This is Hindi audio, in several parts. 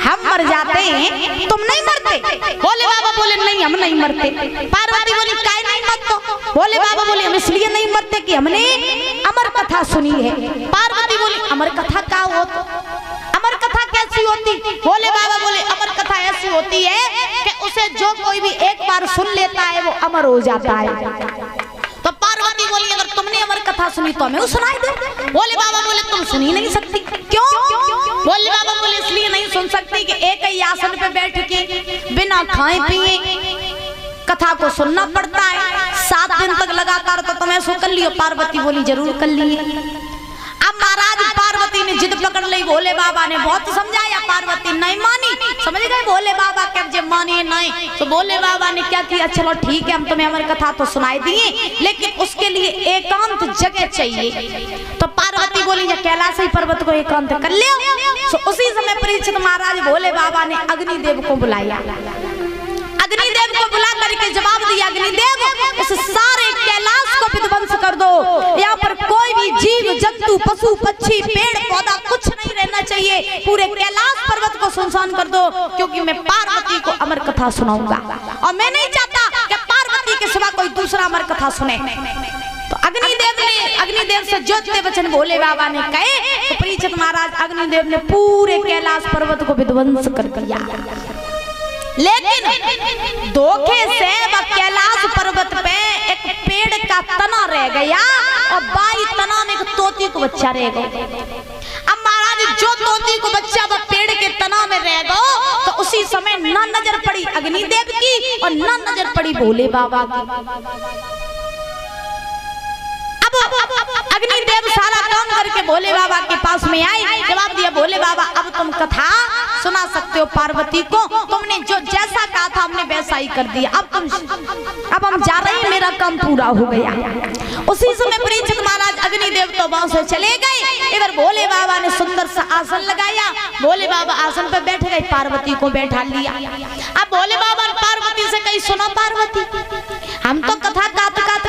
हम मर जाते हैं तुम नहीं मरते। भोले बाबा बोले नहीं हम नहीं मरते। पार्वती बोली काहे नहीं मरते? भोले बाबा बोले हम इसलिए नहीं मरते कि हमने अमर कथा सुनी है। पार्वती बोली अमर कथा क्या होती? अमर कथा कैसी होती? भोले बाबा बोले अमर कथा ऐसी होती है कि उसे जो कोई भी एक बार सुन लेता है वो अमर हो जाता है। तो पार्वती बोली अगर तुमने अमर कथा सुनी तो हमें सुनाई दे। भोले बाबा बोले तुम सुनी नहीं सकती। क्यों? भोले बाबा बोले इसलिए नहीं सुन सकती कि एक ही आसन पे बैठ के बिना खाए पिए कथा को सुनना पड़ता है 7 दिन तक लगातार। तो तुम ऐसा कर लियो। पार्वती बोली जरूर कर लिए। अब महाराज पार्वती ने जिद पकड़ ली। भोले बाबा ने बहुत समझाया, पार्वती नहीं मानी। समझ गए भोले बाबा के जब माने नहीं तो भोले बाबा ने क्या किया, चलो ठीक है हम तुम्हें अमर कथा तो सुनाई दिए लेकिन उसके लिए एकांत जगह चाहिए। तो पार्वती बोली कैलाश ही पर्वत को एकांत कर ले। तो उसी समय परीक्षित महाराज भोले बाबा ने अग्निदेव को बुलाया। अग्निदेव को बुला करके जवाब दिया, अग्निदेव उस सारे कैलाश को विध्वंस कर दो। यहाँ पर कोई भी जीव जंतु पशु पक्षी पेड़ पौधा कुछ नहीं रहना चाहिए। पूरे कैलाश पर्वत को सुनसान कर दो क्योंकि मैं पार्वती को अमर कथा सुनाऊंगा और मैं नहीं चाहता कि पार्वती के सिवा कोई दूसरा अमर कथा सुने। तो अग्निदेव से जोतते वचन भोले बाबा ने कहे तो परीक्षित महाराज अग्निदेव ने पूरे कैलाश पर्वत को विध्वंस कर दिया। लेकिन धोखे से कैलाश पर्वत पे एक पेड़ का तना रह गया और 22 तना में एक तोती को बच्चा रह गया। अब महाराज जो तोती को बच्चा वो पेड़ के तना में रह गया तो उसी समय ना नजर पड़ी अग्निदेव की और ना नजर पड़ी भोले बाबा की। अग्निदेव सारा काम करके भोले बाबा के पास में आई। जवाब दिया भोले बाबा अब तुम कथा सुना सकते हो पार्वती को। तुमने जो जैसा कहा था हमने वैसा ही कर दिया। अब हम जा रहे हैं, मेरा काम पूरा हो गया। उसी समय परीक्षित महाराज अग्निदेव तो वहां से चले गए। इधर भोले बाबा ने सुंदर सा आसन लगाया। भोले बाबा आसन पर बैठ गए, पार्वती को बैठा लिया। अब भोले बाबा पार्वती से कही सुनो पार्वती हम तो कथा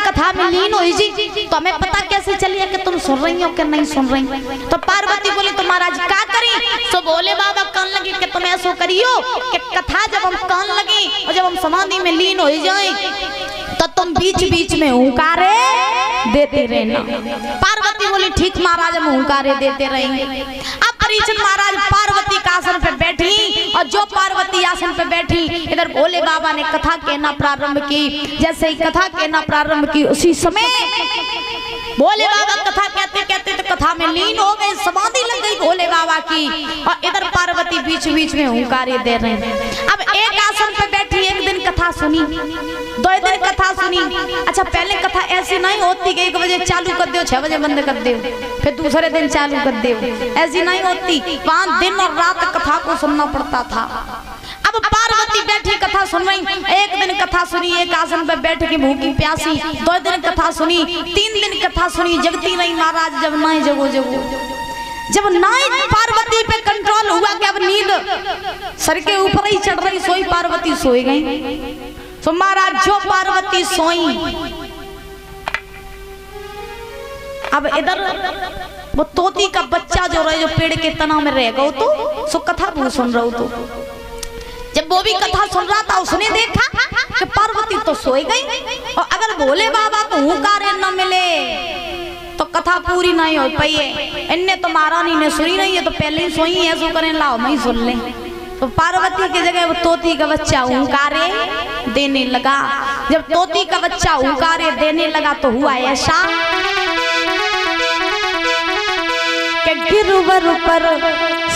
कथा में लीन हुई जी तो हमें पता कैसे चलिए कि तुम सुन रही हो कि नहीं सुन रही। तो पार्वती बोली तो महाराज क्या करी? तो भोले बाबा कहने लगे कि तुम ऐसा करियो कि कथा जब हम कहने लगी और जब हम समाधि में लीन हो जाए तो तुम बीच बीच में हुंकारे देते रहना। पार्वती बोली ठीक महाराज हम हुंकारे देते रहेंगे। अब परीक्षित महाराज पार्वती का आसन पे बैठी और जो पार्वती आसन पे बैठी इधर भोले बाबा ने कथा कहना प्रारंभ की। जैसे ही कथा कहना प्रारंभ की उसी समय भोले बाबा कथा कहते कहते तो कथा में लीन हो गए, समाधि लग गई भोले बाबा की और इधर पार्वती बीच बीच में हुंकारे दे रहे हैं। अब एक आसन पे बैठी, एक दिन कथा सुनी, 2 दिन कथा सुनी। अच्छा पहले कथा ऐसी नहीं होती कि 1 बजे चालू कर दो 6 बजे बंद कर दो फिर दूसरे दिन चालू कर दो, ऐसी नहीं होती। 5 दिन और रात कथा को सुनना पड़ता था। अब पार्वती बैठी कथा सुन रही, 1 दिन कथा सुनी, एक आसन पर बैठ के भूखी प्यासी, 2 दिन कथा सुनी, 3 दिन कथा सुनी, जगती नहीं महाराज। जब नहीं जब नहीं पार्वती पे कंट्रोल हुआ कि अब नींद सर के ऊपर ही चढ़ रही, सोई पार्वती सोई गई। तो महाराज जो पार्वती सोई अब इधर वो तोती का बच्चा जो रहे जो पेड़ के तना में रह गया तो सो कथा वो सुन रहा तो जब वो भी कथा सुन रहा था उसने देखा कि पार्वती तो सोई गई और अगर भोले बाबा को हुंकारे न मिले तो कथा पूरी नहीं हो पाई है। इनने तो महारानी ने सुनी नहीं है तो पहले ही सोई है, ऐसा करें लाओ मैं ही सुन ले। तो पार्वती की जगह वो तोती का बच्चा हुंकारे देने लगा। जब तोती का बच्चा हुंकारे देने लगा तो हुआ ऐसा कि गिरवर पर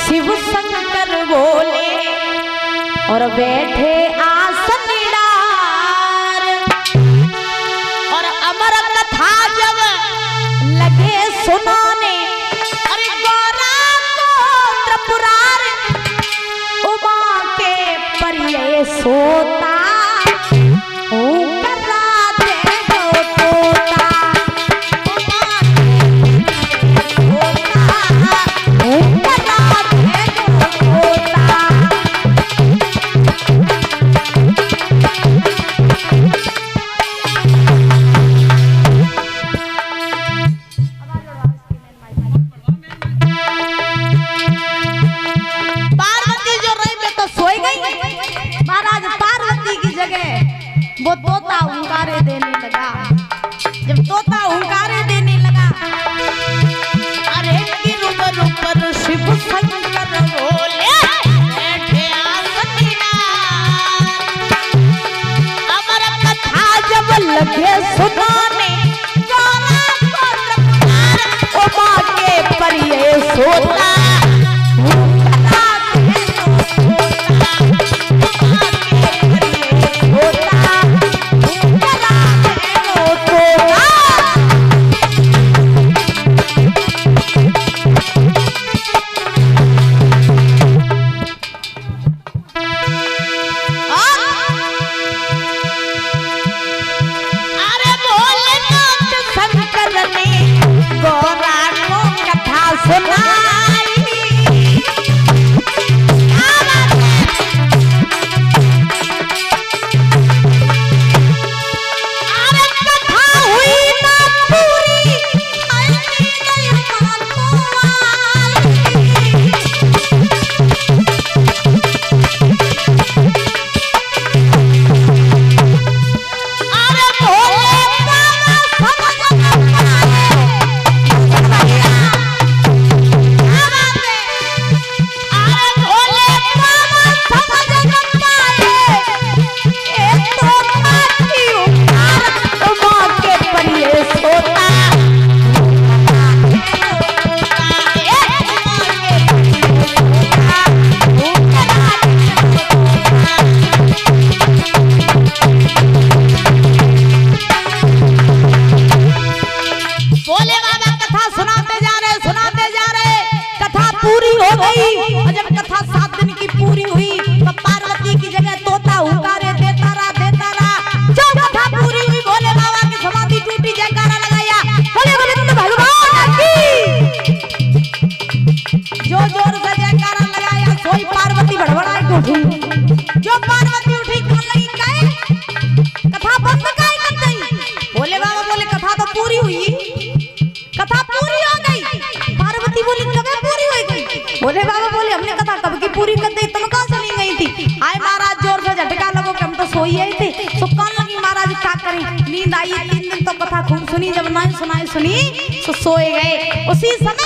शिव शंकर बोले और बैठे आसन डार और अमर कथा जब लगे सुनाने अरे गौरा को त्रिपुरार उमा के परिये सोता वो तोता हुंकारे देने लगा। जब तोता हुंकारे देने लगा, अरे गिरधर पर शिव शंकर बोले बैठे आसनिया। अमर कथा जब लगे सुनाने, ओ माँ के पर ये सोता जो पार्वती उठी कहने लगी काहे कथा बंद काहे कर दी। भोले बाबा बोले कथा तो पूरी हुई, कथा पूरी हो गई। पार्वती बोली कब पूरी हो गई। भोले बाबा बोले हमने कथा कब की पूरी कर दी, तुम कहां चली गई थी। आए महाराज जोर से झटका लगो कि हम तो सोई आई थे। तो कहने लगी महाराज क्या करें, नींद आई 3 दिन तो कथा खूब सुनी, जब नहीं सुनाई सुनी तो सोए गए। उसी समय